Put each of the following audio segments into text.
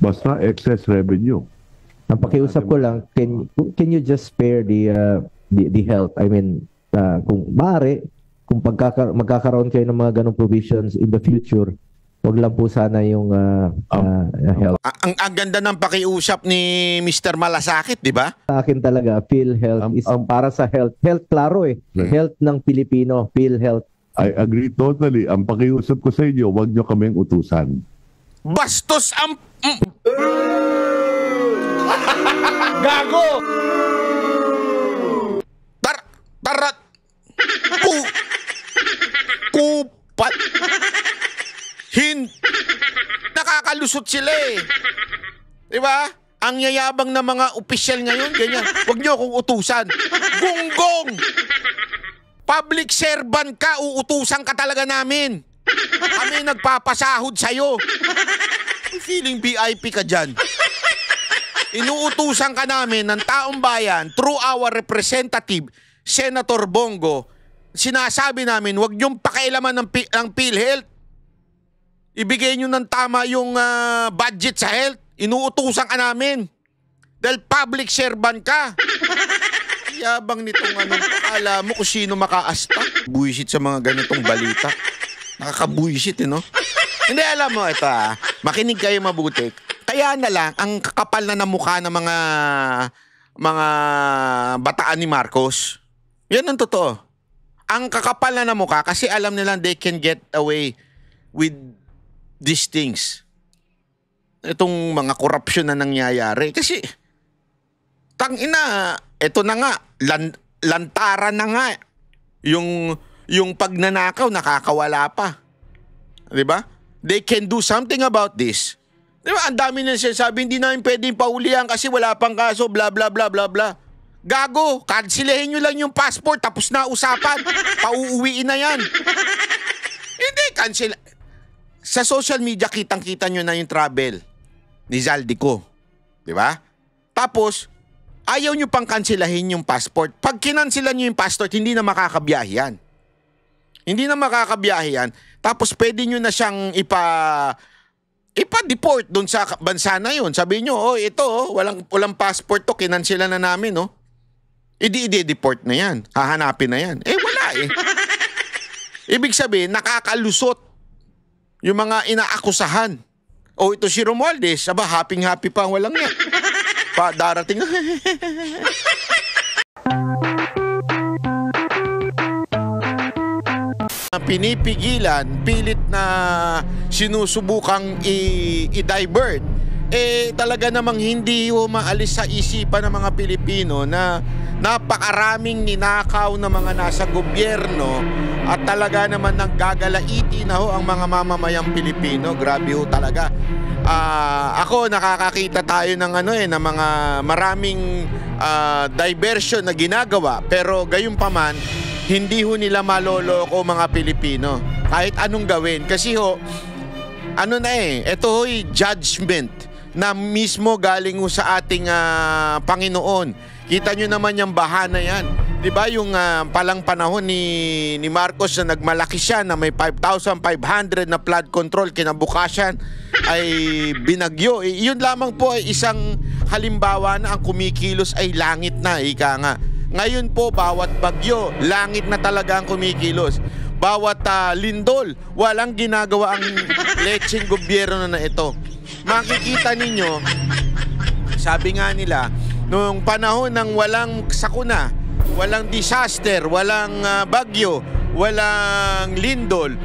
Basta excess revenue. Ang pakiusap ko lang, can you just spare the health? I mean, kung maaari, kung magkakaroon kayo ng mga ganong provisions in the future, wag lang po sana yung health. Ang ganda ng pakiusap ni Mr. Malasakit, di ba? Sa akin talaga, PhilHealth is para sa health. Health, klaro eh. Health ng Pilipino, PhilHealth. I agree totally. Ang pakiusap ko sa inyo, wag nyo kaming utusan. Bastos ang... Gago! Tarat! Kupat! Nakakalusot sila eh. Diba? Ang yayabang na mga opisyal ngayon, ganyan. Huwag nyo akong utusan. Gunggong! Public servant ka, uutusan ka talaga namin. Kami nagpapasahod sa'yo. Feeling VIP ka dyan. Inuutusan ka namin ng taong bayan through our representative, Senator Bongo. Sinasabi namin, huwag niyong pakialaman ng PhilHealth. Ibigay niyo ng tama yung budget sa health. Inuutusan ka namin. Dahil public servant ka. Yabang nitong alam mo kung sino makaasta. Buisit sa mga ganitong balita. Nakakabuisit, no? Hindi, alam mo, ito makinig kayo mabuti. Kaya na lang, ang kakapal na mukha ng mga bataan ni Marcos. Yan ang totoo. Ang kakapal na mukha kasi alam nila they can get away with these things. Itong mga korupsyon na nangyayari. Kasi, tangina, ito na nga, lantaran na nga. Yung pagnanakaw, nakakawala pa. Diba? They can do something about this. Diba? Ang dami na sinasabi, hindi namin pwedeng paulihan kasi wala pang kaso, bla bla bla bla bla. Gago, kansilehin nyo lang yung passport, tapos na usapan. Pauuwiin na yan. Hindi, cancel. Sa social media, kitang-kita nyo na yung travel ni Zaldico. Diba? Tapos, ayaw nyo pang kansilahin yung passport. Pag kinansilan nyo yung passport, hindi na makakabiyahe yan. Hindi na makakabiyahe yan. Tapos, pwede nyo na siyang ipa-deport doon sa bansa na yun. Sabihin nyo, ito, walang passport to, kinansila na namin, no? I-deport na yan. Hahanapin na yan. Wala eh. Ibig sabihin, nakakalusot yung mga inaakusahan. Ito si Romualdez, happy-happy pa, walang yan. Darating. Pinipigilan, pilit na sinusubukang i-divert, talaga namang hindi maalis sa isipan ng mga Pilipino na napakaraming ninakaw na mga nasa gobyerno at talaga naman naggagalaiti na ang mga mamamayang Pilipino. Grabe talaga. Ako nakakakita tayo ng ng mga maraming diversion na ginagawa, pero gayunpaman hindi nila maloloko mga Pilipino kahit anong gawin kasi ito judgment na mismo galing sa ating Panginoon. Kita nyo naman yung bahana yan. Diba yung palang panahon ni Marcos na nagmalaki siya na may 5,500 na flood control, kinabukasan ay binagyo. Yun lamang po ay isang halimbawa na ang kumikilos ay langit na, ika nga. Ngayon po, bawat bagyo, langit na talaga ang kumikilos. Bawat lindol, walang ginagawa ang lecheng gobyerno na ito. Makikita ninyo, sabi nga nila, noong panahon ng walang sakuna, walang disaster, walang bagyo, walang lindol,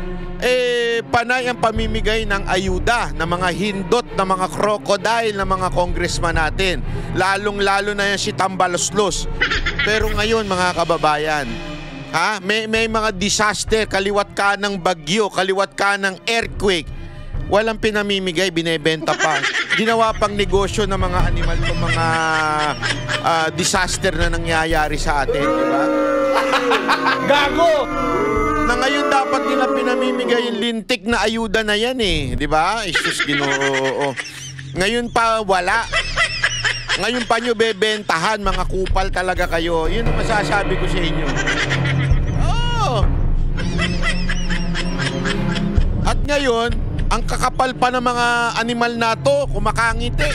panay ang pamimigay ng ayuda ng mga hindot, ng mga crocodile, ng mga congressman natin. Lalong-lalo na yan si Tambaloslos. Pero ngayon mga kababayan, may mga disaster, kaliwat ka ng bagyo, kaliwat ka ng earthquake, walang pinamimigay, binebenta pa. Ginawa pang negosyo ng mga animal ng mga disaster na nangyayari sa atin, di ba? Gago! Na ngayon dapat nila pinamimigay yung lintik na ayuda na yan di ba? Isus Ginoo. Ngayon pa wala. Ngayon pa nyo bebentahan, mga kupal talaga kayo. Yun ang masasabi ko sa inyo. At ngayon, Ang kakapal pa ng mga animal na to, kumakangiti.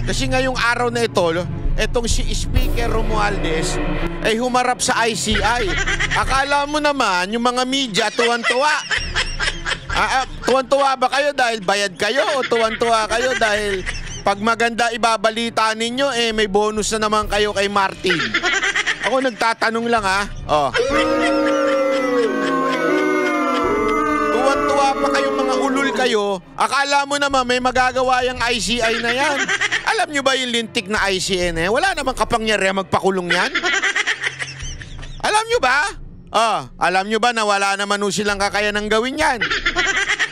Kasi ngayong araw na ito, etong si Speaker Romualdez ay humarap sa ICI. Akala mo naman, yung mga media tuwan-tuwa. Tuwan-tuwa ba kayo dahil bayad kayo o tuwan-tuwa kayo dahil pag maganda ibabalita ninyo, may bonus na naman kayo kay Martin? Ako nagtatanong lang Tuwan-tuwa pa kayong mga ulul kayo. Akala mo naman may magagawa yung ICI na yan. Alam nyo ba yung lintik na ICI na yan? Wala namang kapangyarihan magpakulong yan. Alam nyo ba? Alam nyo ba na wala naman silang kakayanang gawin yan?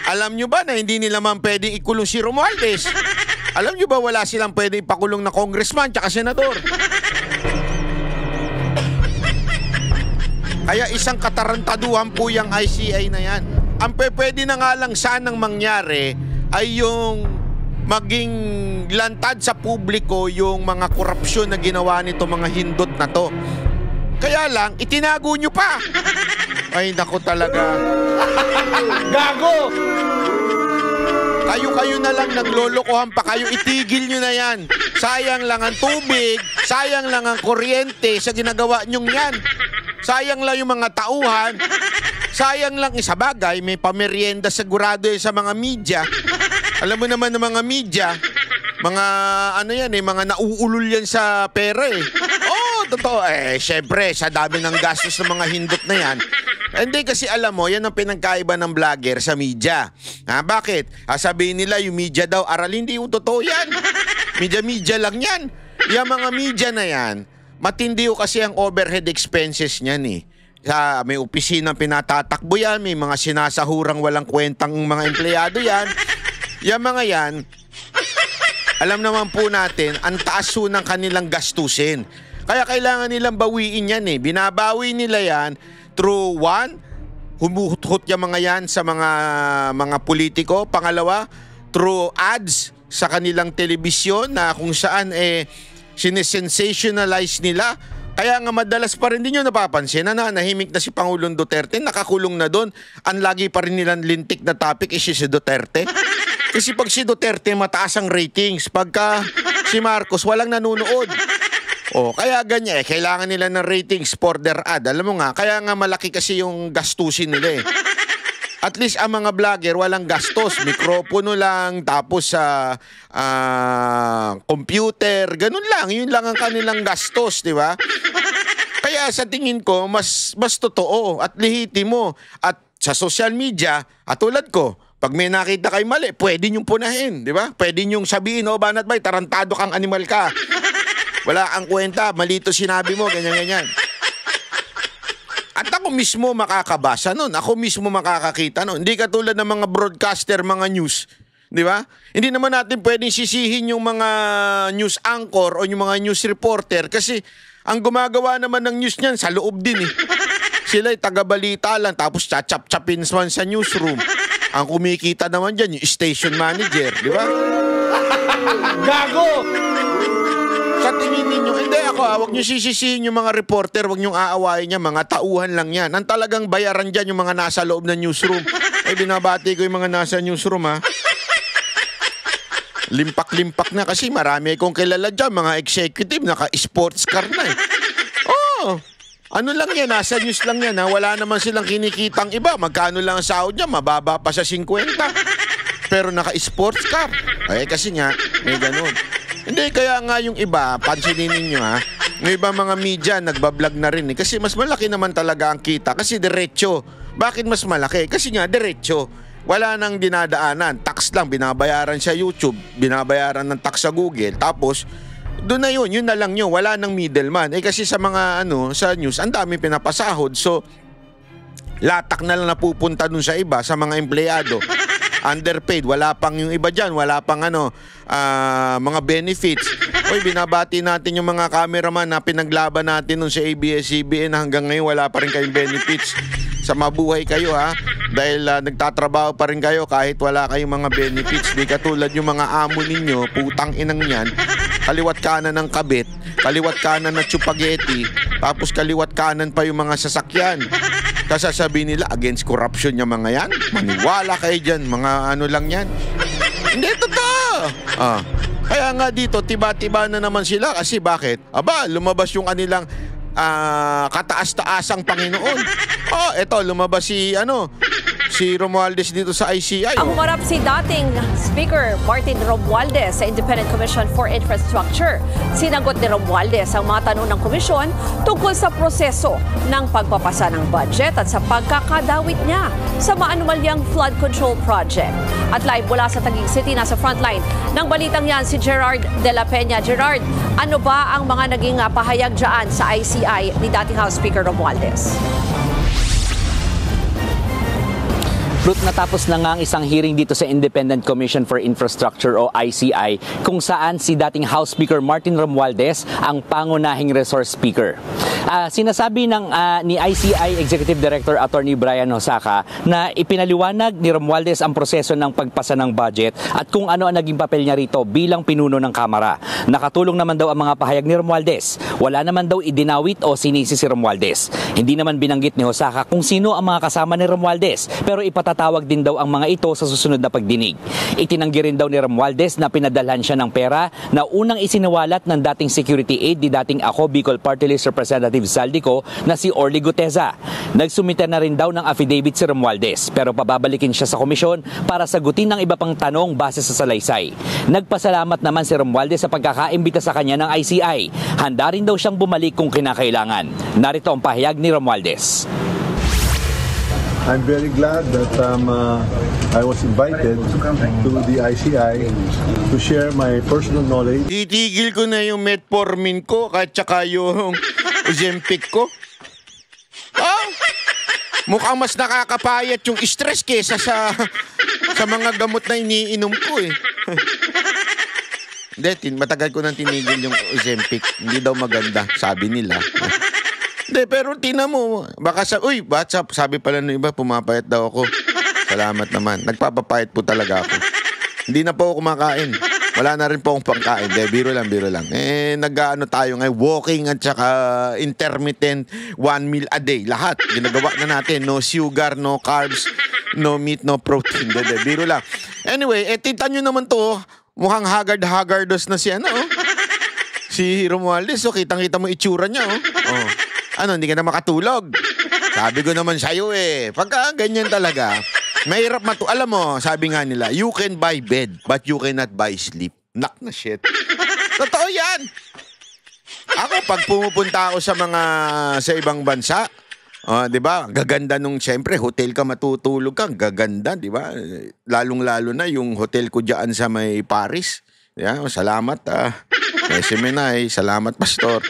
Alam nyo ba na hindi nila man pwedeng ikulong si Romualdez? Alam nyo ba wala silang pwedeng ipakulong na congressman tsaka senador? Kaya isang katarantaduhan po yung ICI na yan. Ang pwede na nga lang sanang mangyari ay yung maging lantad sa publiko yung mga korupsyon na ginawa nito mga hindot na to. Kaya lang, itinago nyo pa. Ay, naku talaga. Gago! Kayo na lang naglolokohan pa kayo, itigil nyo na yan. Sayang lang ang tubig, sayang lang ang kuryente sa ginagawa nyong yan. Sayang lang yung mga tauhan. Sayang lang isa bagay, may pamerienda sigurado sa mga media. Alam mo naman ng mga media, mga mga nauulol yan sa pera totoo. Syempre, sa dami ng gastos ng mga hindot na yan. Hindi kasi alam mo, yan ang pinagkaiba ng vlogger sa media. Bakit? Sabihin nila yung media daw, aral, hindi yung totoo yan. Media lang yan. Yung mga media na yan, matindi kasi ang overhead expenses niyan may opisina pinatatakbo yan, may mga sinasahurang walang kwentang mga empleyado yan. Yung mga yan, alam naman po natin, ang taas ng kanilang gastusin. Kaya kailangan nilang bawiin yan Binabawi nila yan through one, humuhut yung mga yan sa mga politiko. Pangalawa, through ads sa kanilang telebisyon na kung saan sinesensationalize nila. Kaya nga madalas pa rin din nyo napapansin na nahimik na si Pangulong Duterte, nakakulong na doon. Ang lagi pa rin nilang lintik na topic si Duterte. Kasi pag si Duterte, mataas ang ratings. Pagka si Marcos, walang nanonood. Kaya ganyan kailangan nila ng ratings for their ad. Alam mo nga, kaya nga malaki kasi yung gastusin nila At least ang mga vlogger walang gastos, mikropono lang, tapos sa computer, ganun lang. Yun lang ang kanilang gastos, di ba? Kaya sa tingin ko, mas totoo at lehitimo. At sa social media, at tulad ko, pag may nakita kayo mali, pwede nyong punahin, di ba? Pwede nyong sabihin, Banat Bay, tarantado kang animal ka. Wala ang kwenta, malito sinabi mo, ganyan-ganyan. At ako mismo makakabasa nun. Ako mismo makakakita nun. Hindi katulad ng mga broadcaster, mga news. Di ba? Hindi naman natin pwedeng sisihin yung mga news anchor o yung mga news reporter kasi ang gumagawa naman ng news niyan sa loob din Sila'y taga-balita lang tapos chachap-chapin naman sa newsroom. Ang kumikita naman dyan, yung station manager. Di ba? Gago! Sa tingin ninyo, hindi ako huwag nyo sisisihin yung mga reporter, huwag nyo aawayin niya, mga tauhan lang yan. Ang talagang bayaran dyan yung mga nasa loob ng newsroom. Binabati ko yung mga nasa newsroom Limpak-limpak na kasi marami akong kilala dyan, mga executive, naka-sports car na ano lang yan, nasa news lang yan wala naman silang kinikitang iba. Magkano lang ang sahod niya, mababa pa sa 50. Pero naka-sports car. Kasi nga, may ganun. Hindi, kaya nga yung iba, pansinin ninyo yung iba mga media, nagbablog na rin kasi mas malaki naman talaga ang kita kasi diretso. Bakit mas malaki? Kasi nga, diretso. Wala nang dinadaanan. Tax lang, binabayaran sa YouTube, binabayaran ng tax sa Google. Tapos, doon na yun na lang yun. Wala nang middleman. Kasi sa mga sa news, ang dami pinapasahod. So, latak na lang napupunta dun sa iba, sa mga empleyado. Underpaid, wala pang yung iba dyan, wala pang mga benefits. Binabati natin yung mga cameraman na pinaglaban natin nun sa ABS-CBN hanggang ngayon wala pa rin kayong benefits. Sa mabuhay kayo dahil nagtatrabaho pa rin kayo kahit wala kayong mga benefits. Di katulad yung mga amo ninyo, putang inang yan, kaliwat kanan ng kabit, kaliwat kanan na chupageti, tapos kaliwat kanan pa yung mga sasakyan. Kasasabihin nila against corruption yung mga yan. Maniwala kayo dyan, mga ano lang yan. Hindi, totoo. Kaya nga dito, tiba-tiba na naman sila. Kasi bakit? Aba, lumabas yung kanilang kataas-taasang Panginoon. Eto, lumabas si Romualdez dito sa ICI. Ang humarap si dating Speaker Martin Romualdez sa Independent Commission for Infrastructure. Sinagot ni Romualdez ang mga tanong ng komisyon tungkol sa proseso ng pagpapasa ng budget at sa pagkakadawit niya sa maanumalyang flood control project. At live mula sa Taguig City, nasa frontline ng balitang yan si Gerard de la Peña. Gerard, ano ba ang mga naging pahayag dyan sa ICI ni dating House Speaker Romualdez? Ruth, natapos na nga ang isang hearing dito sa Independent Commission for Infrastructure o ICI kung saan si dating House Speaker Martin Romualdez ang pangunahing resource speaker. Sinasabi ni ICI Executive Director Attorney Brian Hosaka na ipinaliwanag ni Romualdez ang proseso ng pagpasa ng budget at kung ano ang naging papel niya rito bilang pinuno ng Kamara. Nakatulong naman daw ang mga pahayag ni Romualdez. Wala naman daw idinawit o sinisi si Romualdez. Hindi naman binanggit ni Hosaka kung sino ang mga kasama ni Romualdez, pero ipatatawag din daw ang mga ito sa susunod na pagdinig. Itinanggi rin daw ni Romualdez na pinadalhan siya ng pera na unang isiniwalat ng dating security aide ni dating Ako Bicol Party List Representative Saldico na si Orly Guteza. Nagsumite na rin daw ng affidavit si Romualdez pero pababalikin siya sa komisyon para sagutin ng iba pang tanong base sa salaysay. Nagpasalamat naman si Romualdez sa pagkakaimbita sa kanya ng ICI. Handa rin daw siyang bumalik kung kinakailangan. Narito ang pahayag ni Romualdez. I'm very glad that I was invited to the ICI to share my personal knowledge. Titigil ko na yung metformin ko at saka yung Ozempic ko. Mukhang mas nakakapayat yung stress kesa sa mga gamot na iniinom ko eh. Hindi, matagal ko nang tinigil yung Ozempic. Hindi daw maganda, sabi nila. Hindi, pero tina mo, baka WhatsApp, sabi pala ng iba, pumapayat daw ako. Salamat naman. Nagpapapayat po talaga ako. Hindi na po ako kumakain. Wala na rin po akong pangkain. Biro lang. Nag-ano tayo ngayon, walking at saka intermittent 1 meal a day. Lahat, ginagawa na natin. No sugar, no carbs, no meat, no protein. Biro lang. Anyway, tita nyo naman to, mukhang haggard-haggardos na si si Romualdez. So, kitang-kita mo itsura niya. Hindi ka na makatulog? Sabi ko naman sa'yo pagka ganyan talaga, mahirap alam mo, sabi nga nila, you can buy bed, but you cannot buy sleep. Nak na shit. Totoo yan. Ako, pag pumupunta ako sa ibang bansa, di ba, gaganda nung, siyempre, hotel ka matutulog ka, gaganda, di ba? Lalong-lalo na yung hotel ko dyan sa may Paris. Yeah, salamat, Semenay, salamat, Pastor.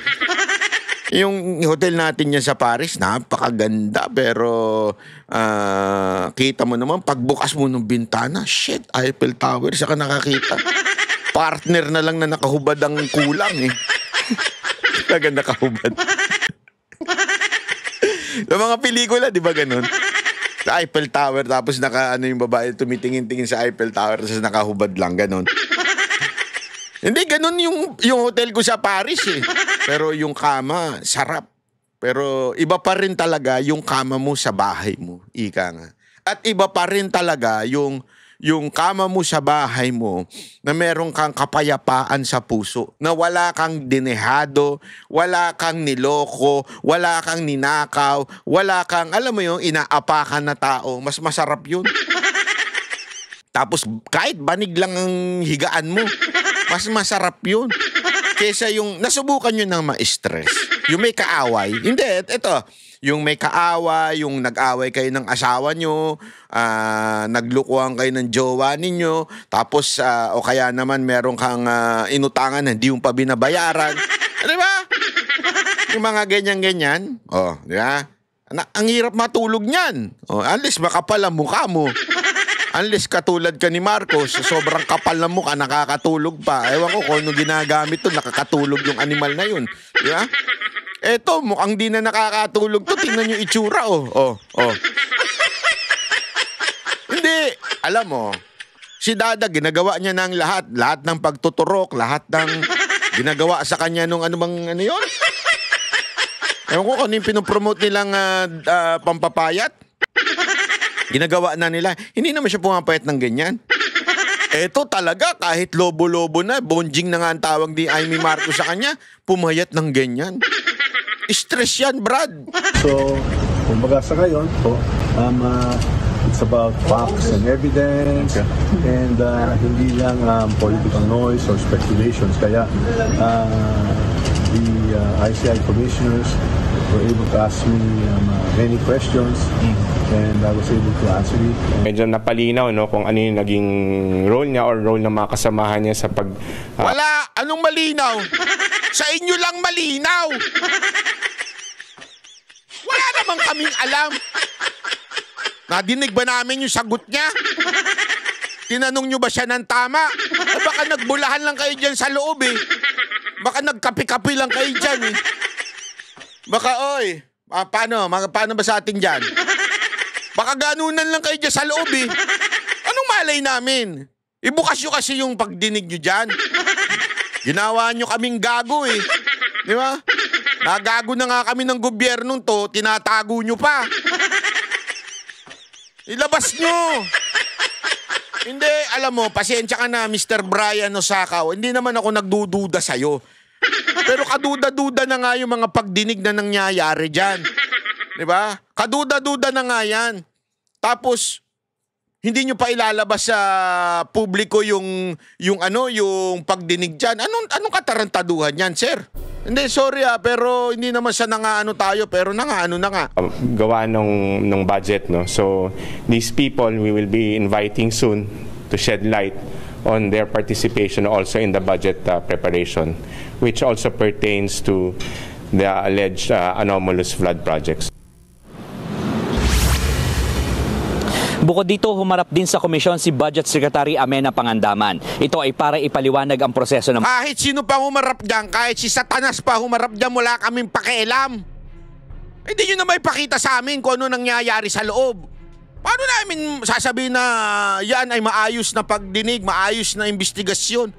Yung hotel natin yan sa Paris, napakaganda, pero kita mo naman, pagbukas mo ng bintana, shit, Eiffel Tower, saka nakakita. Partner na lang na nakahubad ang kulang Talaga nakahubad. Sa mga pelikula, di ba ganun? Sa Eiffel Tower, tapos yung babae tumitingin-tingin sa Eiffel Tower, tapos nakahubad lang, ganun. Hindi, ganun yung hotel ko sa Paris Pero yung kama, sarap. Pero iba pa rin talaga yung kama mo sa bahay mo. Ika nga. At iba pa rin talaga yung kama mo sa bahay mo na meron kang kapayapaan sa puso. Na wala kang dinehado, wala kang niloko, wala kang ninakaw, wala kang, alam mo yung inaapakan na tao. Mas masarap yun. Tapos kahit banig lang ang higaan mo, mas masarap yun. Kesa yung nasubukan nyo ng ma-stress. Yung may kaaway. Hindi, ito. Yung may kaaway, yung nag-away kayo ng asawa nyo, naglukuhan kayo ng jowa ninyo, tapos o kaya naman meron kang inutangan na hindi yung pa binabayaran. Di ba? Yung mga ganyan-ganyan. Di ba? Ang hirap matulog niyan. Unless makapal ang mukha mo. Unless katulad ka ni Marcos, sobrang kapal na mukha, nakakatulog pa. Ewan ko kung ano ginagamit to, nakakatulog yung animal na yun. Di ba? Eto, mukhang di na nakakatulog to. Tingnan yung itsura, Hindi, alam mo, si Dada, ginagawa niya ng lahat ng pagtuturok, lahat ng ginagawa sa kanya nung ano yun? Ewan ko kung ano yung pinopromote nilang pampapayat. Ginagawa na nila. Hindi naman siya pumapayat ng ganyan. Eto talaga, kahit lobo-lobo na, bonjing na nga ang tawag ni Amy Marcos sa kanya, pumayat ng ganyan. Stress yan, Brad. So, kumbaga sa ngayon po, it's about facts and evidence and hindi lang political noise or speculations. Kaya the ICI commissioners were able to ask me many questions and I was able to answer it. Medyo napalinaw no kung ano yung naging role niya or role ng mga kasamahan niya sa pag... Wala! Anong malinaw? Sa inyo lang malinaw! Wala naman kaming alam. Nadinig ba namin yung sagot niya? Tinanong nyo ba siya ng tama? Baka nagbulahan lang kayo dyan sa loob eh. Baka nagkapi-kapi lang kayo dyan eh. Baka, oy, paano ba sa atin dyan? Baka ganunan lang kayo dyan sa loob eh. Anong malay namin? Ibukas nyo kasi yung pagdinig nyo dyan. Ginawa nyo kaming gago eh. Di ba? Nagago na nga kami ng gobyernong to, tinatago nyo pa. Ilabas nyo. Hindi, alam mo, pasensya ka na, Mr. Brian Osakaw. Hindi naman ako nagdududa sa'yo. Pero kaduda-duda na nga yung mga pagdinig na nangyayari dyan. Diba? Kaduda-duda na nga yan. Tapos, hindi nyo pa ilalabas sa publiko yung pagdinig dyan. Anong katarantaduhan yan, sir? Hindi, sorry pero hindi naman siya nangaano tayo, pero nangaano na nga. Gawa ng budget, no? So, these people, we will be inviting soon to shed light on their participation also in the budget preparation, which also pertains to the alleged anomalous flood projects. Bukod dito, humarap din sa komisyon si Budget Secretary Amenna Pangandaman. Ito ay para ipaliwanag ang proseso ng... Kahit sino pa humarap dyan, kahit si Satanas pa humarap dyan, wala kaming pakialam. Hindi nyo na may pakita sa amin kung ano nangyayari sa loob. Paano namin sasabihin na yan ay maayos na pagdinig, maayos na investigasyon?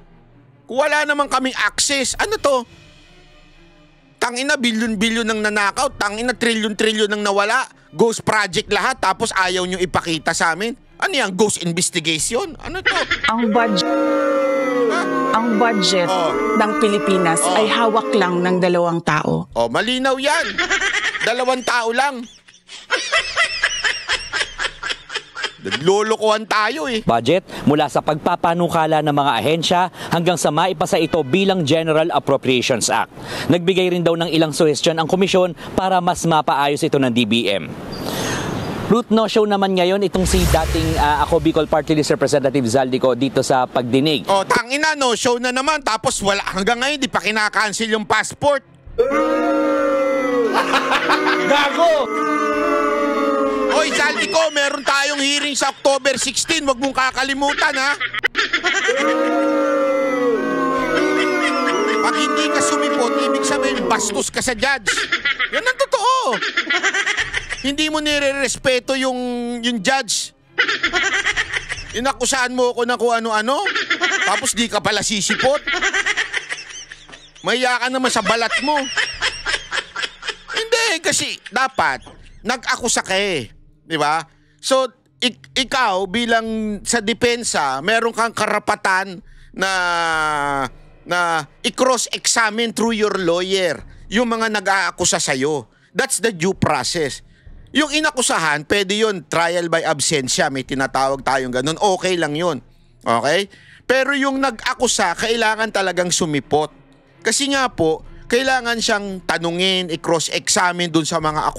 Kung wala naman kaming access, ano to? Tangina, bilyon-bilyon ng nanakaw, tangina, trilyon-trilyon ng nawala. Ghost project lahat, tapos ayaw nyo ipakita sa amin? Ano yan? Ghost investigation? Ano to? Ang budget ng Pilipinas ay hawak lang ng 2 tao. Malinaw yan. 2 tao lang. Naglolokohan tayo eh. Budget mula sa pagpapanukala ng mga ahensya hanggang sa maipasa ito bilang General Appropriations Act. Nagbigay rin daw ng ilang suhestyon ang komisyon para mas mapaayos ito ng DBM. Ruth, no show naman ngayon itong si dating ako Bicol Party List Representative Zaldico dito sa pagdinig. Tangina, no show na naman, tapos wala hanggang ngayon di pa kinakancel yung passport. Gago! Hoy, Zaldico, meron tayong hearing sa October 16. Huwag mong kakalimutan, ha? Pag hindi ka sumipot, ibig sabihin, bastos ka sa judge. Yan ang totoo. Hindi mo nire-respeto yung judge. Inakusahan mo ako na kung ano-ano, tapos di ka pala sisipot. Mahiya ka naman sa balat mo. Hindi, kasi dapat nag-akusa ka eh. Di ba? So, ikaw bilang sa depensa, meron kang karapatan na i-cross-examine through your lawyer yung mga nag-aakusa sa'yo. That's the due process. Yung inakusahan, pwede yun, trial by absentia, may tinatawag tayong ganun, okay lang yun. Okay? Pero yung nag-akusa, kailangan talagang sumipot. Kasi nga po, kailangan siyang tanungin, i-cross-examine dun sa mga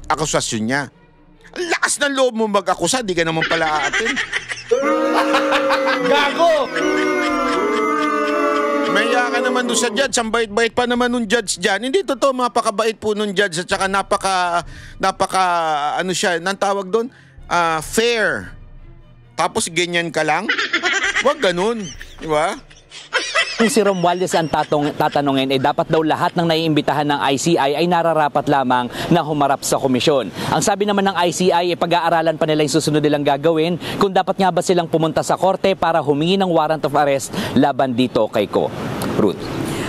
akusasyon niya. Ang lakas ng loob mo mag-akusa, di ka naman pala aatin. Gago! Maya ka naman doon sa judge, ang bait-bait pa naman nung judge dyan. Hindi totoo, mapakabait po nung judge at saka ano siya, nang tawag doon? Fair. Tapos ganyan ka lang? Huwag ganun, di ba? Kung si Romualdez ang tatanungin, dapat daw lahat ng naiimbitahan ng ICI ay nararapat lamang na humarap sa komisyon. Ang sabi naman ng ICI, pag-aaralan pa nila yung susunod nilang gagawin kung dapat nga ba silang pumunta sa korte para humingi ng warrant of arrest laban dito kay Ko. Ruth.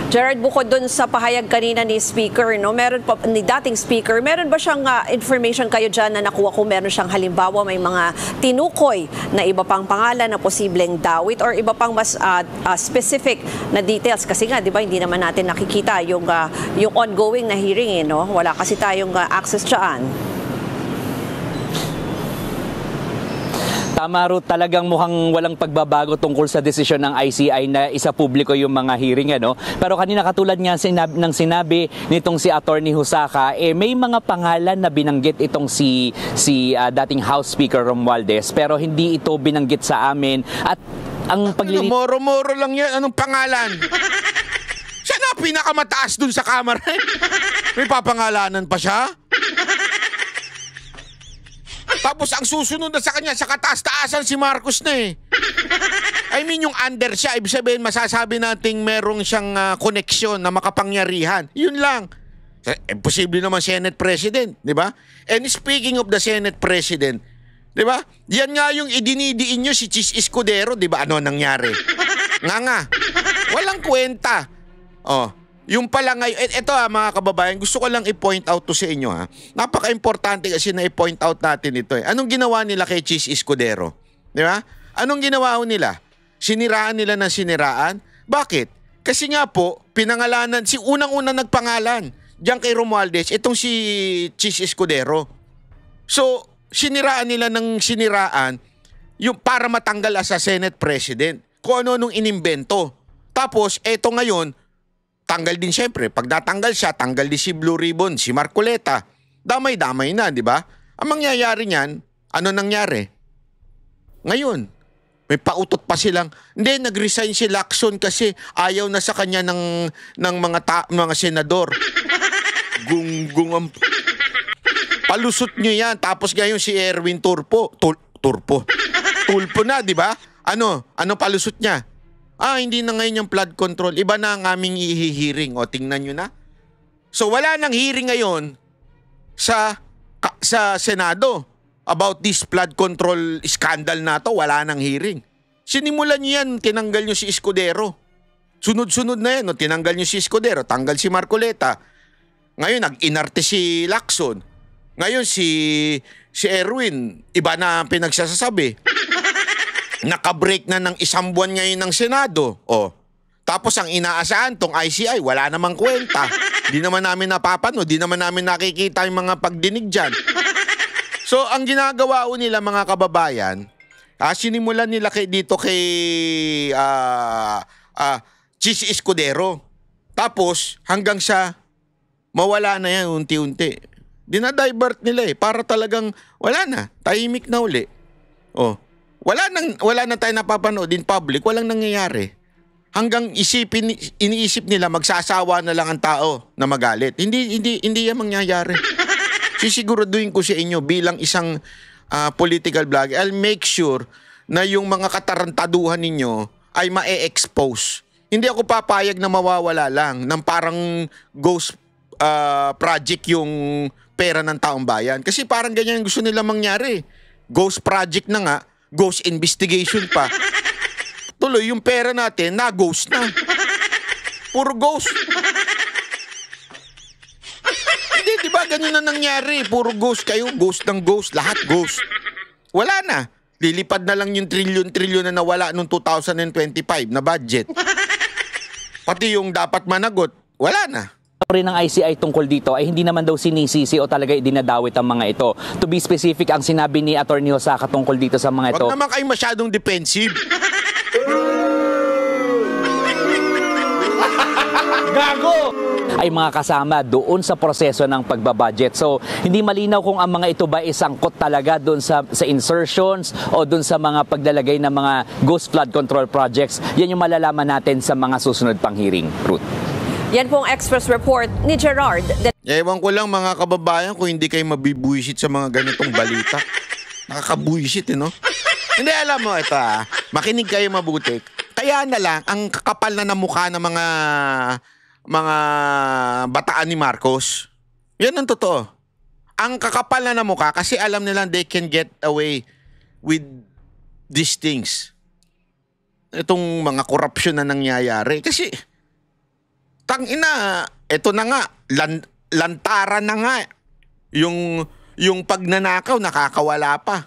Gerard, bukod dun sa pahayag kanina ni Speaker, no, meron pa, ni dating Speaker, meron ba siyang information kayo dyan na nakuha kung meron siyang halimbawa may mga tinukoy na iba pang pangalan na posibleng dawit or iba pang mas specific na details? Kasi nga, di ba, hindi naman natin nakikita yung ongoing na hearing, no? Wala kasi tayong access dyan. Tama, Ruth, talagang mukhang walang pagbabago tungkol sa desisyon ng ICI na isa publiko yung mga hearing. Ano? Pero kanina katulad nga ng sinabi nitong si Attorney Husaka, may mga pangalan na binanggit itong si dating House Speaker Romualdez, pero hindi ito binanggit sa amin. At ang paglilito... Moro-moro lang yan. Anong pangalan? Siya na pinakamataas dun sa kamera. May papangalanan pa siya? Tapos ang susunod na sa kanya, sa kataas-taasan si Marcos na eh. I mean, yung under siya, ibig sabihin, masasabi nating merong siyang koneksyon na makapangyarihan. Yun lang. Posible naman Senate President, di ba? And speaking of the Senate President, di ba? Yan nga yung idinidiin nyo si Chis Escudero, di ba? Ano nangyari? Nga. Walang kwenta. Oh. Yung pala ngayon, ito mga kababayan, gusto ko lang i-point out to sa inyo ha. Napaka-importante kasi na i-point out natin ito eh. Anong ginawa nila kay Chis Escudero? Di ba? Anong ginawa nila? Siniraan nila ng siniraan? Bakit? Kasi nga po, pinangalanan, si unang-unang nagpangalan diyan kay Romualdez, itong si Chis Escudero. So, siniraan nila ng siniraan yung para matanggal sa Senate President. Kung ano nung inimbento. Tapos, eto ngayon, tanggal din siyempre. Pag natanggal siya, tanggal din si Blue Ribbon, si Marcoleta. Damay-damay na, di ba? Ang mangyayari niyan, ano nangyari? Ngayon, may pautot pa silang, hindi, nag-resign si Lacson kasi ayaw na sa kanya ng mga senador. Gung palusot nyo yan. Tapos ngayon si Erwin Tulfo na, di ba? Ano palusot niya? Hindi na ngayon yung flood control. Iba na ang aming ihihiring. O, tingnan nyo na. So, wala nang hearing ngayon sa Senado about this flood control scandal na to. Wala nang hearing. Sinimulan nyo yan, tinanggal nyo si Escudero. Sunod-sunod na yan. Tinanggal nyo si Escudero, tanggal si Marcoleta. Ngayon, nag-inarte si Lacson. Ngayon, si Erwin, iba na ang pinagsasasabi. Nakabreak na ng isang buwan ngayon ng Senado. Tapos ang inaasahan tong ICI, wala namang kwenta. Di naman namin napapanood, di naman namin nakikita yung mga pagdinig dyan. So ang ginagawa nila mga kababayan, sinimulan nila dito kay Chis Escudero. Tapos hanggang sa mawala na yan unti-unti. Dinadivert nila para talagang wala na, tahimik na uli. Wala na tayo napapanood in public, walang nangyayari. Hanggang iniisip nila magsasawa na lang ang tao na magalit. Hindi yan mangyayari. Sisiguraduhin ko sa inyo bilang isang political vlogger, I'll make sure na yung mga katarantaduhan ninyo ay ma-expose. Hindi ako papayag na mawawala lang ng parang ghost project yung pera ng taong bayan. Kasi parang ganyan gusto nila mangyari. Ghost project na nga, ghost investigation pa. Tuloy, yung pera natin, na-ghost na. Puro ghost. Hindi, di ba? Ganun na nangyari. Puro ghost kayo. Ghost ng ghost. Lahat ghost. Wala na. Lilipad na lang yung trilyon-trilyon na nawala noong 2025 na budget. Pati yung dapat managot, wala na. Rin ng ICI tungkol dito ay hindi naman daw sinisisi o talaga idinadawit ang mga ito. To be specific, ang sinabi ni Attorney Husaka tungkol dito sa mga ito. Wag naman kayo masyadong defensive. Gago! Ay mga kasama doon sa proseso ng pagbabudget. So, hindi malinaw kung ang mga ito ba isangkot talaga doon sa insertions o doon sa mga paglalagay ng mga ghost flood control projects. Yan yung malalaman natin sa mga susunod pang hearing. Ruth. Yan pong Express Report ni Gerard. Ewan ko lang mga kababayan kung hindi kayo mabibuisit sa mga ganitong balita. Nakakabuisit, no? Hindi, alam mo, ito makinig kayo mabuti. Kaya na lang, ang kakapal na mukha ng mga bataan ni Marcos. Yan ang totoo. Ang kakapal na mukha kasi alam nila they can get away with these things. Itong mga korupsyon na nangyayari. Kasi Tangina, eto na nga, lantaran na nga. Yung pagnanakaw, nakakawala pa.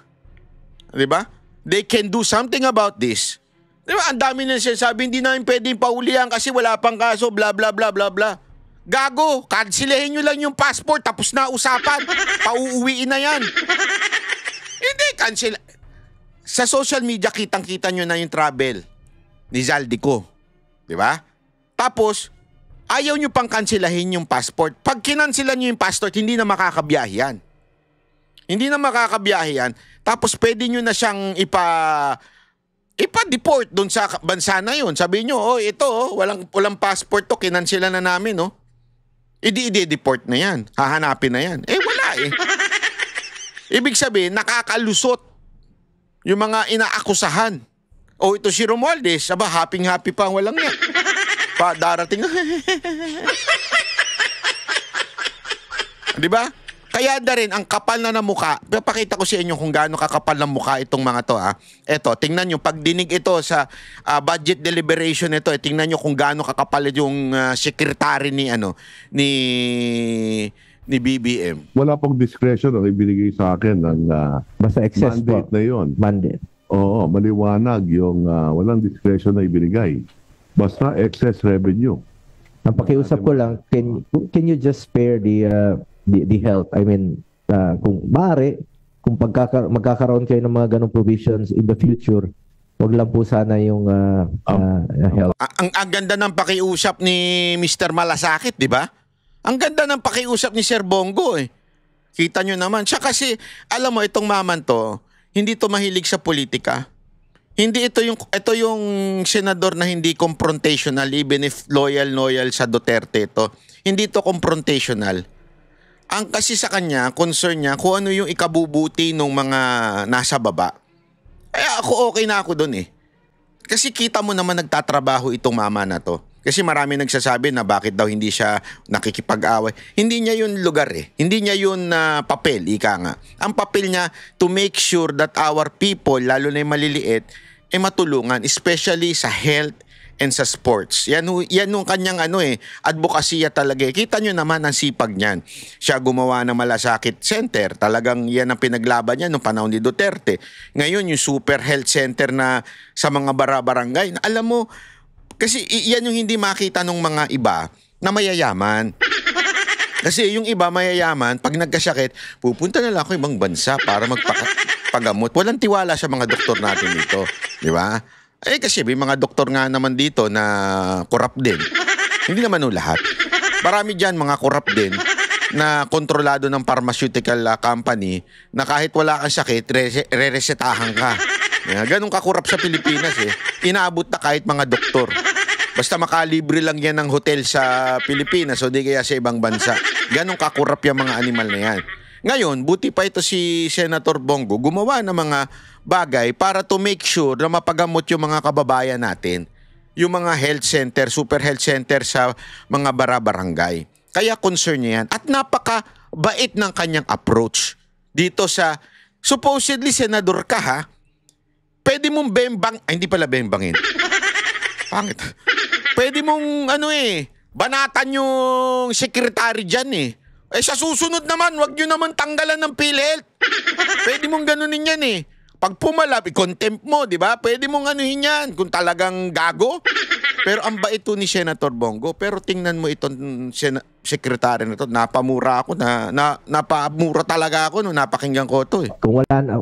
'Di ba? They can do something about this. 'Di ba? Ang dami na sinasabi, hindi namin pwedeng paulihan kasi wala pang kaso, bla bla bla bla bla. Gago, kansilehin nyo lang yung passport, tapos na usapan. Pauuwiin na yan. Hindi, cancel. Sa social media, kitang-kita nyo na yung travel ni Zaldico. Di ba? Tapos, ayaw nyo pang kanselahin yung passport. Pag kinansilan nyo yung passport, hindi na makakabiyahe yan. Hindi na makakabiyahe yan. Tapos, pwede nyo na siyang ipa-deport doon sa bansa na yun. Sabihin nyo, oh, ito, walang passport to, kinansilan na namin, no? I-deport na yan. Hahanapin na yan. Wala eh. Ibig sabihin, nakakalusot yung mga inaakusahan. O ito si Romualdez, aba, happy-happy pa, walang yan. Pa, darating na. Diba? Kaya na rin, ang kapal na ng mukha. Papakita ko sa inyo kung gaano kakapal ng mukha itong mga to. Eto, tingnan nyo, pag dinig ito sa budget deliberation ito, tingnan nyo kung gaano kakapal yung secretary ni BBM. Wala pong discretion ang ibinigay sa akin ng Basta excess mandate po. na yon. Mandate. Oo, maliwanag yung walang discretion na ibinigay. Basta excess revenue. Ang pakiusap ko lang, can you just spare the health? I mean, kung maaari, kung magkakaroon kayo ng mga ganong provisions in the future, wag lang po sana yung health. Ang ganda ng pakiusap ni Mr. Malasakit, di ba? Ang ganda ng pakiusap ni Sir Bongo eh. Kita nyo naman. Siya kasi, alam mo, itong maman to, hindi to mahilig sa politika. Hindi ito yung senador na hindi confrontational even if loyal sa Duterte ito. Hindi to confrontational. Ang kasi sa kanya, concern niya kung ano yung ikabubuti ng mga nasa baba. Kaya ako okay na ako doon eh. Kasi kita mo naman nagtatrabaho itong mama na to. Kasi marami nagsasabi na bakit daw hindi siya nakikipag-away. Hindi niya yun lugar eh. Hindi niya yun papel, ika nga. Ang papel niya to make sure that our people, lalo na yung maliliit, matulungan, especially sa health and sa sports. Yan yung kanyang advokasya talaga. Kita nyo naman ang sipag niyan. Siya gumawa ng Malasakit Center. Talagang yan ang pinaglaban niya noong panahon ni Duterte. Ngayon yung Super Health Center na sa mga barangay. Alam mo, kasi yan yung hindi makita ng mga iba na mayayaman. Kasi yung iba mayayaman, pag nagkasakit, pupunta na lang ako ibang bansa para magpagamot. Walang tiwala sa mga doktor natin dito. Di ba? Kasi may mga doktor nga naman dito na corrupt din. Hindi naman lahat. Marami dyan mga corrupt din na kontrolado ng pharmaceutical company na kahit wala kang sakit, re-resetahan ka. Ganun ka-corrupt sa Pilipinas eh. Inaabot na kahit mga doktor. Basta makalibre lang yan ng hotel sa Pilipinas o di kaya sa ibang bansa. Ganun ka-corrupt yung mga animal na yan. Ngayon, buti pa ito si Senator Bongo, gumawa ng mga bagay para to make sure na mapagamot yung mga kababayan natin. Yung mga health center, super health center sa mga barangay. Kaya concern niya yan. At napakabait ng kanyang approach dito sa, supposedly senador ka ha, pwede mong hindi pala bembangin. Pangit. Pwede mong banatan yung secretary dyan eh. Sa susunod naman, wag nyo naman tanggalan ng PhilHealth. Pwede mong ganunin yan eh. Pag pumalap, i-contempt mo, di ba? Pwede mong anuhin yan kung talagang gago. Pero ang bait to ni Senator Bongo. Pero tingnan mo itong sekretary na to. Napamura ako. Napamura talaga ako. Napakinggan ko to eh. Kung wala na,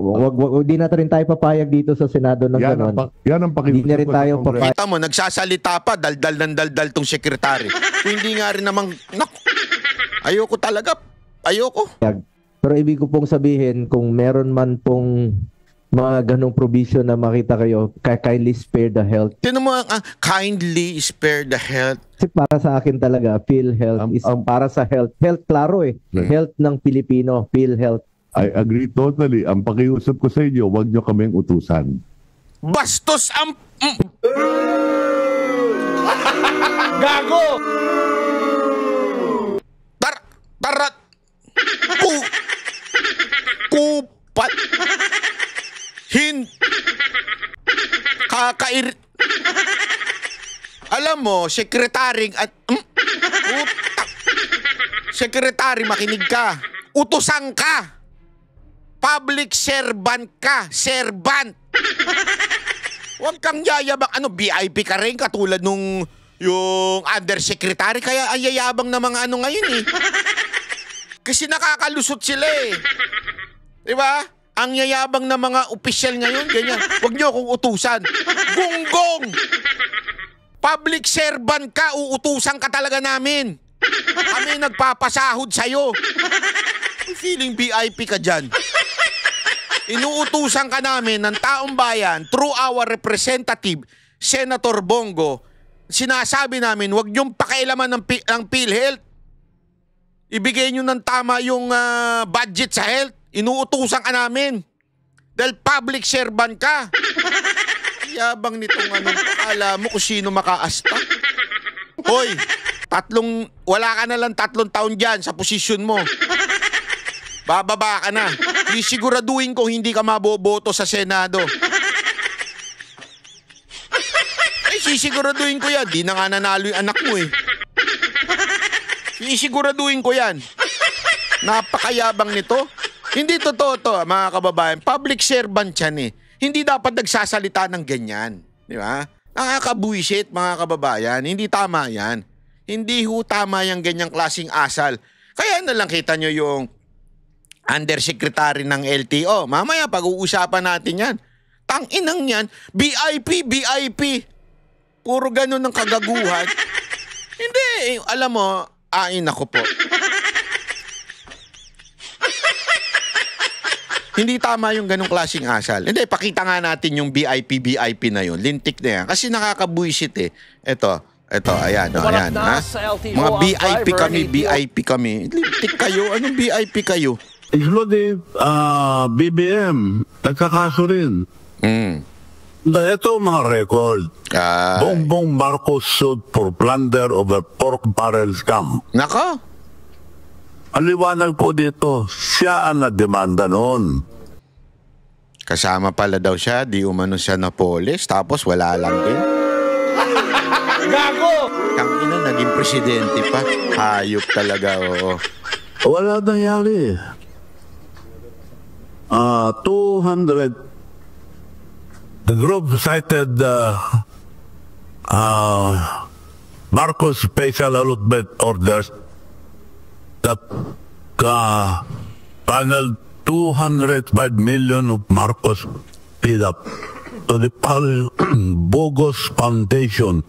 di na rin tayo papayag dito sa Senado ng ganon. Yan ang Di na rin tayo papayag. Kita mo, nagsasalita pa, daldal tong sekretary. Kung hindi nga rin namang, ayoko talaga. Ayoko. Pero ibig ko pong sabihin, kung meron man pong mga ganong provision na makita kayo, kindly spare the health. Tinan mo ang kindly spare the health. Kasi para sa akin talaga, PhilHealth is para sa health. Health, klaro eh. Health ng Pilipino, PhilHealth. I agree totally. Ang pakiusap ko sa inyo, wag nyo kaming utusan. Bastos ang... Gago! Tarat! Kupat! Kakair... Alam mo, sekretaring at... Utak. Secretary, makinig ka. Utusan ka. Public servant ka. Servant. Huwag kang yayabang. Ano, VIP ka rin katulad nung yung undersecretary. Kaya ang yayabang na mga ano ngayon eh. Kasi nakakalusot sila eh. Diba? Ang yayabang na mga opisyal ngayon, ganyan. Huwag niyo akong utusan. Gunggong! Public servant ka, uutusan ka talaga namin. Kami nagpapasahod sa'yo. Feeling VIP ka dyan. Inuutusan ka namin ng taong bayan through our representative, Senator Bongo. Sinasabi namin, huwag niyong pakialaman ng PhilHealth. Ibigay niyo ng tama yung budget sa health. Inuutusan ka namin. Dahil public servant ka. Yabang nitong ano, alam mo kung sino makaasta. Hoy, wala ka na lang 3 taon dyan sa posisyon mo. Bababa ka na. Sisiguraduhin ko hindi ka maboboto sa Senado. Ay, sisiguraduhin ko yan. Di na nga nanalo yung anak mo eh. Sisiguraduhin ko yan. Napakayabang nito. Hindi totoo to, mga kababayan. Public servant yan eh. Hindi dapat nagsasalita ng ganyan. Di ba? Nakakabuisit, mga kababayan. Hindi tama yan. Hindi ho tama yung ganyang klaseng asal. Kaya na lang kita nyo yung undersecretary ng LTO. Mamaya pag-uusapan natin yan. Tang-inang yan. BIP. Puro ganun ng kagaguhan. Hindi. Alam mo, ako po. Hindi tama yung ganung klaseng asal. Hindi, pakita nga natin yung BIP na yun. Lintik na yan. Kasi nakakabuisit eh. Ito, ayan. Ayan ha? Mga BIP kami. Lintik kayo. Anong BIP kayo? Including BBM. Nagkakaso rin. Ito mga record. Bongbong Marcos sued for plunder over pork barrel scam. Nako. Ang liwanag po dito, siya ang nademanda noon. Kasama pala daw siya, di umano siya na polis, tapos wala lang din. Gago! Tangina, naging presidente pa. Hayop talaga, oo. Wala nangyari. 200. The group cited Marcos special allotment orders that panel 205 million of Marcos paid up to the Bogus Foundation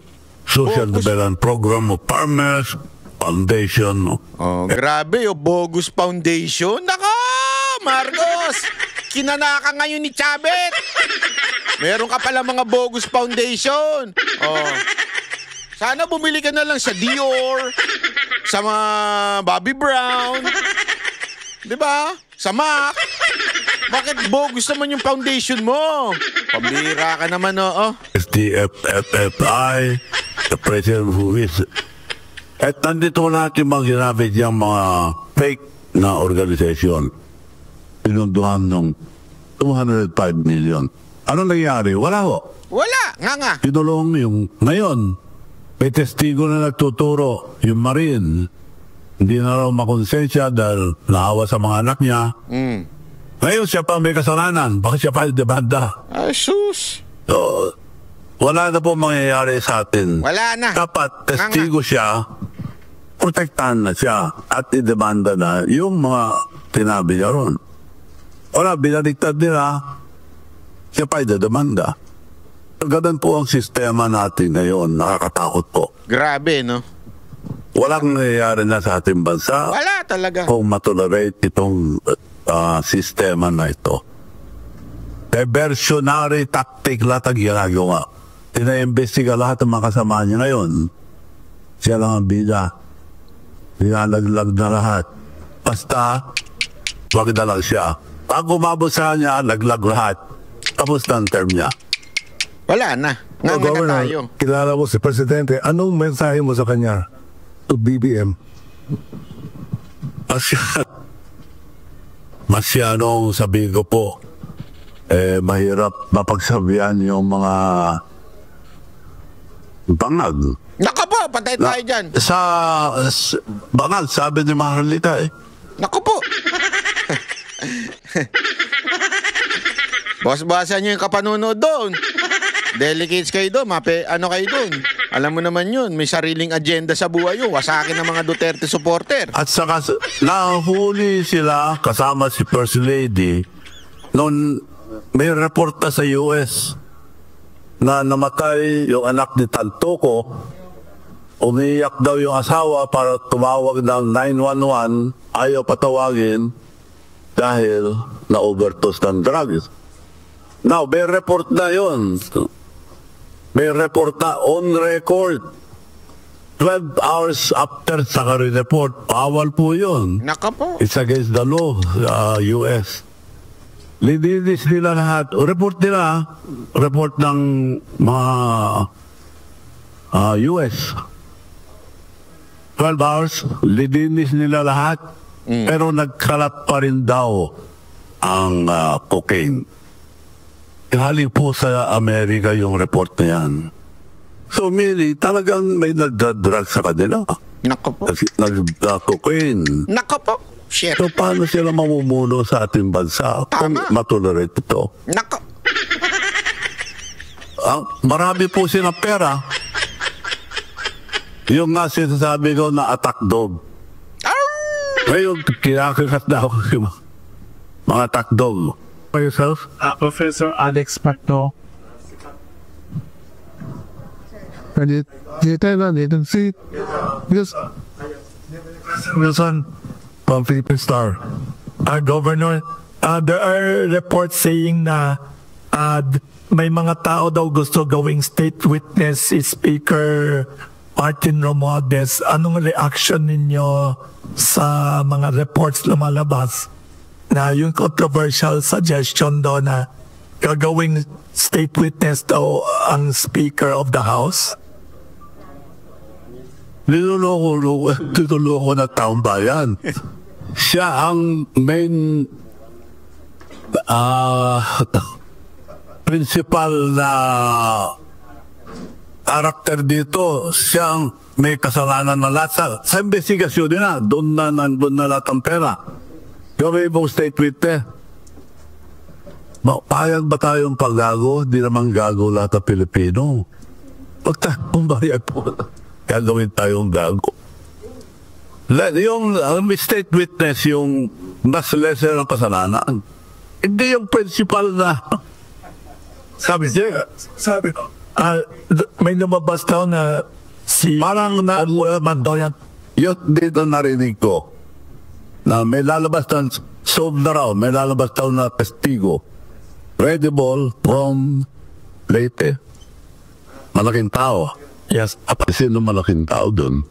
Social Development Program of Farmers Foundation. Oh, grabe yung Bogus Foundation. Nako, Marcos! Kinanaka ngayon ni Chabet. Meron ka pala mga Bogus Foundation. Oh. Sana bumili ka na lang sa Dior, sa mga Bobby Brown, di ba? Sa MAC. Bakit bogus naman yung foundation mo? Pambira ka naman, oo. SDFFI, the president who is. At nandito natin mag-ginamit yung mga fake na organisasyon. Pinunduhan ng 205 million. Ano nangyari? Wala ho. Wala, nga. Pinulong yung ngayon. May testigo na nagtuturo, yung Marine, hindi na raw makonsensya dahil naawa sa mga anak niya. Ngayon siya pa may kasalanan, bakit siya pa demanda? Sus! So, wala na po mangyayari sa atin. Wala na. Dapat testigo siya, protektahan na siya at idemanda na yung mga tinabi niya ron. Wala, binaliktad nila, siya pa idemanda. Ganun po ang sistema natin ngayon. Nakakatakot po. Grabe, no? Walang nangyayari na sa ating bansa. Wala talaga. Kung matolerate itong sistema na ito. Diversionary tactic lahat ang ginagawa. Tinaimbestiga lahat ng mga kasama niya ngayon. Siya lang ang bida. Pinalaglag na lahat. Basta, wag na lang siya. Pag umabot sa kanya, laglag lahat. Tapos na ang term niya. Wala na. Nga na tayo. Kilala mo si Presidente. Anong mensahe mo sa kanya? To BBM. Masyadong sabihin ko po, mahirap mapagsabihan yung mga bangag Nako po, patay tayo dyan. Banal, sabi ni Maharlika eh. Nako po. Boss-bossan nyo yung kapanunood doon. Delegates kayo doon, ano kayo doon. Alam mo naman yun, may sariling agenda sa buhay yun. Wasakin ng mga Duterte supporter. At saka nahuli sila kasama si First Lady noon may report na sa US na namatay yung anak ni Tantoco. Umiyak daw yung asawa para tumawag ng 911, ayaw patawagin dahil na-overdose ng drugs. Now, may report na yun. May report na on record. 12 hours after sa report, bawal po yun. Naka po. It's against the law, US. Lininis nila lahat. Report nila, report ng mga US. 12 hours, lininis nila lahat. Pero nagkalat pa rin daw ang cocaine. Galing po sa Amerika yung report na yan. So, Mili, talagang may nagdadrag sa kanila. Nako po. Nag-cocaine. Nako po. Shit. So, paano sila mamumuno sa ating bansa kung matolerate ito? Nako. Marami po silang pera. Yung nga sinasabi ko na attack dog. Ngayon, kinakakat na ako yung mga attack dog. For yourself? Professor Alex Pacto. Wilson from Philippine Star. Governor, there are reports saying na may mga tao daw gusto gawing state witness si Speaker Martin Romualdez. Anong reaction ninyo sa mga reports lumalabas na yung controversial suggestion daw na gagawing state witness daw ang Speaker of the House? Niloloko na taong bayan. Siya ang main principal na karakter dito. Siya ang may kasalanan na lahat. Sa investigasyon nila, doon na nandun na lahat ang pera. Yung ibang state witness. Payag ba tayong paggago? Di naman gago lahat ng Pilipino. Pag tayong bayag po, gagawin tayong gago. Yung state witness, yung mas lesser ang kasalanan. Hindi yung principal na. Sabi may lumabas daw na si parang na Mandoyan. Yun dito narinig ko na may lalabas ng solve na raw, may lalabas daw na testigo credible from Leyte. Malaking tao. Yes. Sino malaking tao dun?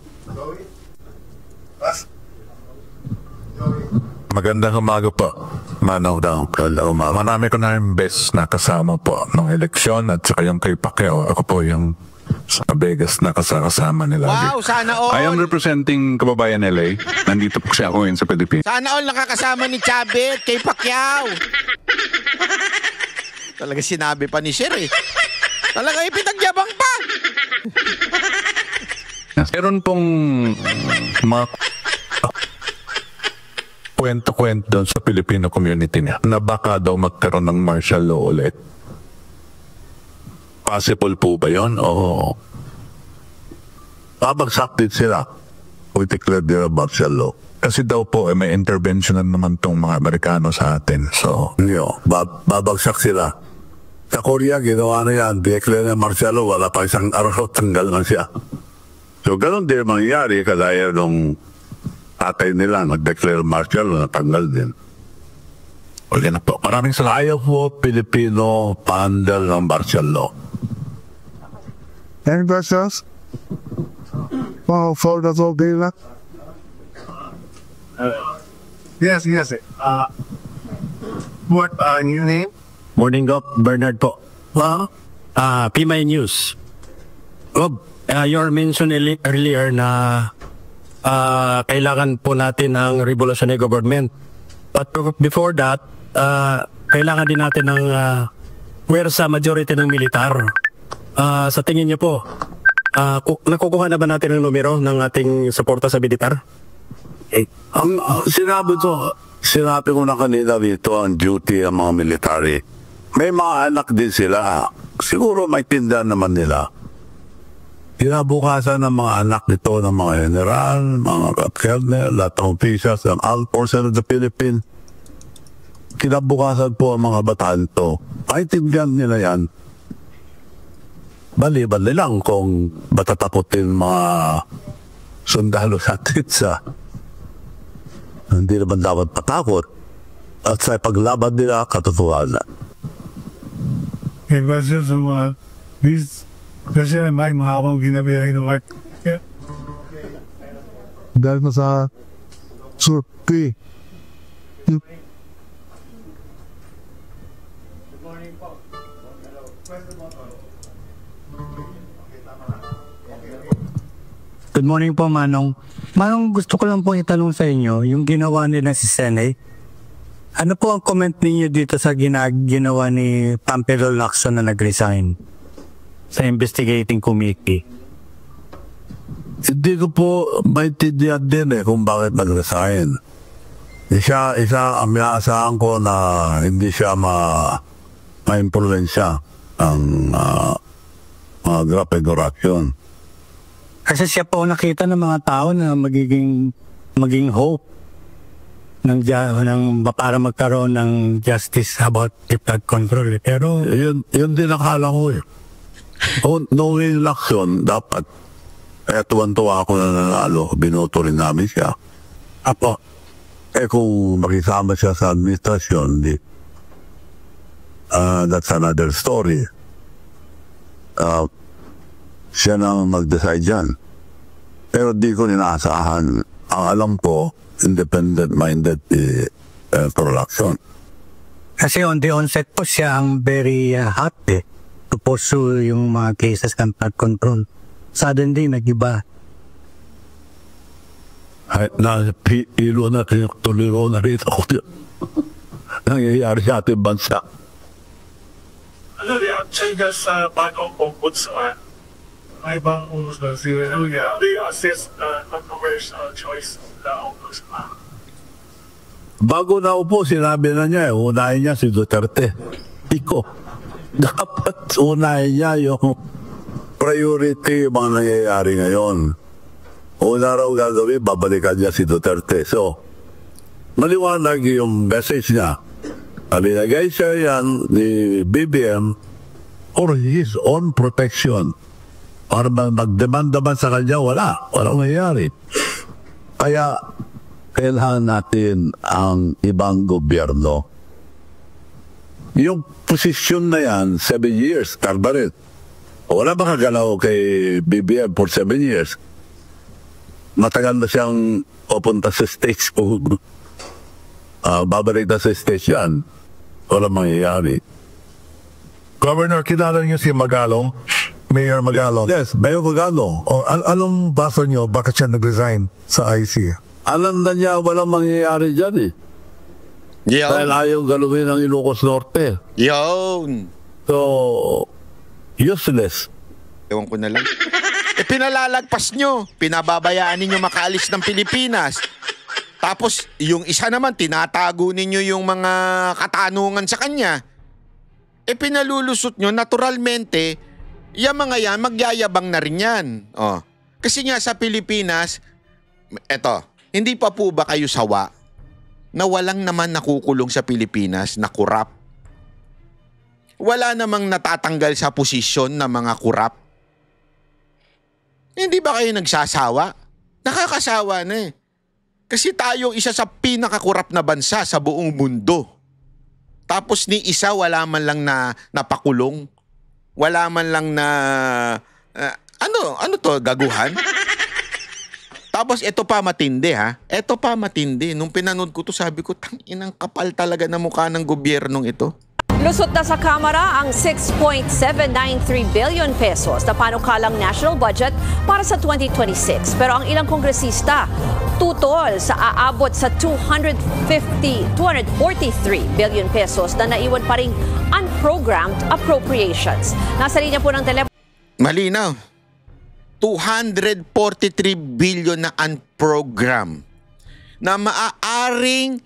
Magandang umaga po, Manaw daw. Marami ko na yung best na kasama po ng eleksyon at saka yung kay Pacquiao. Ako po yung sa Vegas na kasama nila. Wow, sana all. I am representing Kababayan LA. Nandito po siya ako ngayon sa Pilipinas. Sana all nakakasama ni Chabit kay Pacquiao. Talaga sinabi pa ni Sir eh. Talaga ipinagyabang pa. Meron pong mga kwento-kwento doon sa Filipino community niya na baka daw magkaroon ng martial law ulit. Possible po ba yun? Oo. Babagsak din sila. We declare their martial law. Kasi daw po may intervention na naman tong mga Amerikano sa atin. So, babagsak sila. Sa Korea, ginawa na yan. Declare na martial law. Wala pa isang araw, tanggal na siya. So, ganun din mangyayari kagaya nung tatay nila, nag-declare martial law, natanggal din. Uli na po. Maraming salamat. Ayaw po Pilipino pa-handle ng martial law. Any questions? Wow, for the whole day lang? Yes. What your name? Morning, Gop. Bernard po. PMI News. Rob, you mentioned earlier na kailangan po natin ng revolutionary government. But before that, kailangan din natin ng puwersa majority ng militar. Sa tingin niyo po, Nakukuha na ba natin ang numero ng ating suporta sa militar? Sinabi ko na kanina dito ang duty ang mga military. May mga anak din sila. Siguro may tindahan naman nila. Kinabukasan ng mga anak nito ng mga general, mga colonel, lahat ng officials ng Armed Forces of the Philippines. Kinabukasan po ang mga bataan to. Ay, tindihan nila yan. Bali-bali lang kung matatakotin mga sundalo sa titsa. Hindi naman dapat patakot. At sa paglaban nila, katotohanan. Kasi may mahabang ginabihin ng work. Dahil na sa survey. Good morning po, Manong. Manong, gusto ko lang po itanong sa inyo, yung ginawa nila si Senay, ano po ang comment ninyo dito sa ginawa ni Pampero Lacson na nag-resign sa investigating committee? Hindi ko po maintindihan din kung bakit nag-resign. Isa ang inaasahan ko na hindi siya ma-influensya ang mga graft and corruption. Kasi siya po nakita ng mga tao na maging hope ng para magkaroon ng justice about the flood control. Pero yun din akala ko no election dapat tuwan-tuwa ako na nanalo, binoto rin namin siya. Apo. Kung makisama siya sa administrasyon, that's another story. Siya nang mag-decide dyan. Pero di ko ninaasahan. Ang alam ko, independent-minded production. Kasi on the onset po siya ang very hot to pursue yung mga cases ng flood control. Suddenly, nag-iba. Ilo na tuliro na rin ako. Nangyayari sa ating bansa. Ano yung changes sa bagong ombudsman? May bang ombudsman sila? They assist controversial choice na ombudsman. Bago na upo, sinabi na niya, unahin niya si Duterte. Iko, dapat unahin niya yung priority yung mga nangyayari ngayon. Una raw gagawin, babalikan niya si Duterte. So, maliwanag yung message niya. Alinagay siya yan ni BBM for his own protection. Para mag-demand naman sa kanya, walang nangyayari. Kaya, kailangan natin ang ibang gobyerno. Yung posisyon na yan, 7 years, Carbaret. Wala ba kagalaw kay BBM for 7 years? Matagal na siyang pupunta sa stage kung babalik na sa stage yan. Walang mangyayari. Governor, kilala niyo si Magalong? Mayor Magalong? Yes, Mayor Magalong. Anong basa niyo? Bakit siya nag-resign sa IC? Alam na niya walang mangyayari dyan Dahil ayaw galawin ng Ilocos Norte. Yun. So, useless. Ewan ko na lang. Pinalalagpas nyo. Pinababayaan ninyo makaalis ng Pilipinas. Tapos, yung isa naman, tinatago ninyo yung mga katanungan sa kanya. Pinalulusot nyo, naturalmente, yung mga yan, magyayabang na rin yan. Oh. Kasi nga sa Pilipinas, eto, hindi pa po ba kayo sawa na walang naman nakukulong sa Pilipinas na kurap? Wala namang natatanggal sa posisyon na mga kurap? Hindi ba kayo nagsasawa? Nakakasawa na Kasi tayo isa sa pinakakurap na bansa sa buong mundo. Tapos ni isa wala man lang na napakulong. Wala man lang na ano to, gaguhan? Tapos ito pa matindi Ito pa matindi. Nung pinanood ko to sabi ko, inang kapal talaga na mukha ng gobyernong ito. Lusot na sa Kamara ang 6.793 billion pesos na panukalang national budget para sa 2026. Pero ang ilang kongresista tutol sa aabot sa 243 billion pesos na naiwan pa ring unprogrammed appropriations. Nasa linya po ng telepono. Malinaw. 243 billion na unprogram na maaaring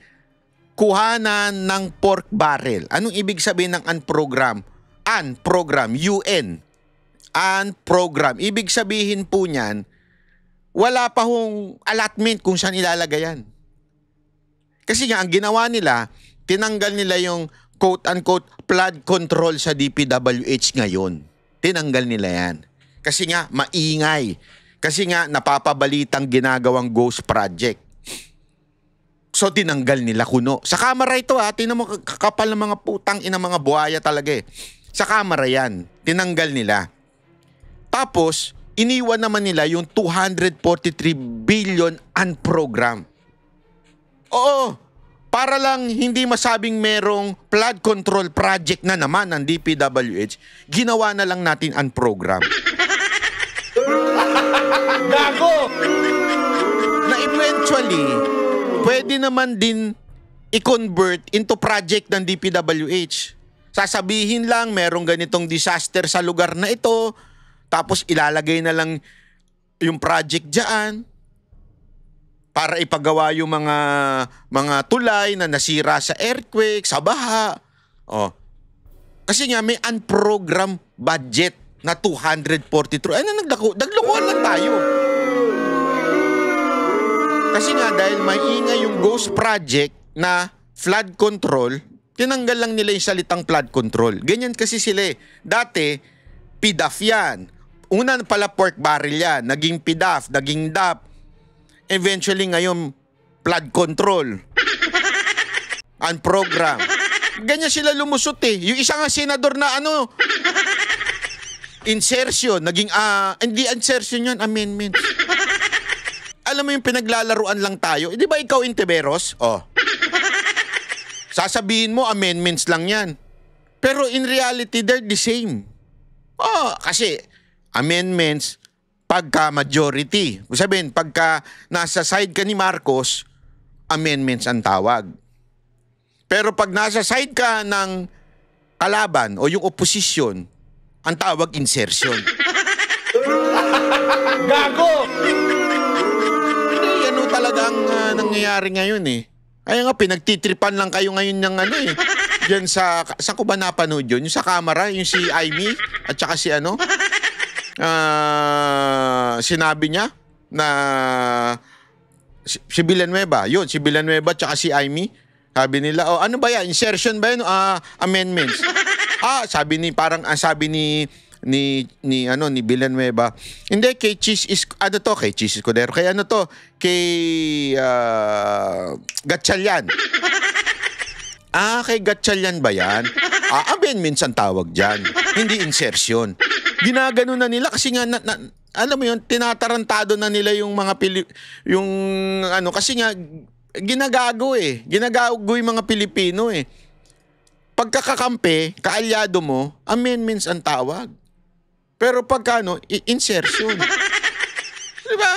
kuhanan ng pork barrel. Anong ibig sabihin ng unprogram? Unprogram, UN. Unprogram. Ibig sabihin po niyan, wala pa hong allotment kung saan ilalagay yan. Kasi nga, ang ginawa nila, tinanggal nila yung quote-unquote flood control sa DPWH ngayon. Tinanggal nila yan. Kasi nga, maingay. Kasi nga, napapabalitang ginagawang ghost project. So, tinanggal nila kuno. Sa kamera ito tinan mo kakapal ng mga putang ina mga buhaya talaga eh. Sa kamera yan. Tinanggal nila. Tapos, iniwan naman nila yung 243 billion unprogram. Oo, para lang hindi masabing merong flood control project na naman ng DPWH, ginawa na lang natin unprogram. Gago! Na eventually, pwede naman din i-convert into project ng DPWH. Sasabihin lang, merong ganitong disaster sa lugar na ito, tapos ilalagay na lang yung project dyan para ipagawa yung mga tulay na nasira sa earthquake, sa baha. Kasi nga may unprogram budget na 243. Naglokohan lang tayo. Kasi nga dahil may ingay yung ghost project na flood control, tinanggal lang nila yung salitang flood control. Ganyan kasi sila eh. Dati, PDAF yan. Una pala pork barrel yan. Naging PDAF, naging DAP. Eventually ngayon, flood control. Unprogram. Ganyan sila lumusot eh. Yung isang senador na insertion, naging, hindi insertion yun, amendment. Alam mo yung pinaglalaruan lang tayo. Di ba ikaw Intiveros? Sasabihin mo, amendments lang yan. Pero in reality, they're the same. Kasi amendments, pagka majority. Sabihin, pagka nasa side ka ni Marcos, amendments ang tawag. Pero pag nasa side ka ng kalaban o yung opposition, ang tawag insertion. Gago! Hindi, ano talaga ang nangyayari ngayon eh. Kaya nga, pinagtitripan lang kayo ngayon ng Diyan saan ko ba napanood yun? Yung sa camera, yung si Amy at saka si sinabi niya na si Villanueva. Yun, si Villanueva at saka si Amy. Sabi nila, ano ba yan? Insertion ba yun? Amendments. Sabi ni Villanueva. Hindi, kay Cheese Escudero. Kay Gatchalian. Kay Gatchalian ba yan? Amendments ang tawag dyan. Hindi insertion. Ginagano na nila kasi nga, alam mo yun, tinatarantado na nila yung mga kasi nga, ginagago yung mga Pilipino eh. Pagkakakampi, kaalyado mo, amendments ang tawag. Pero pagka insertion. Diba?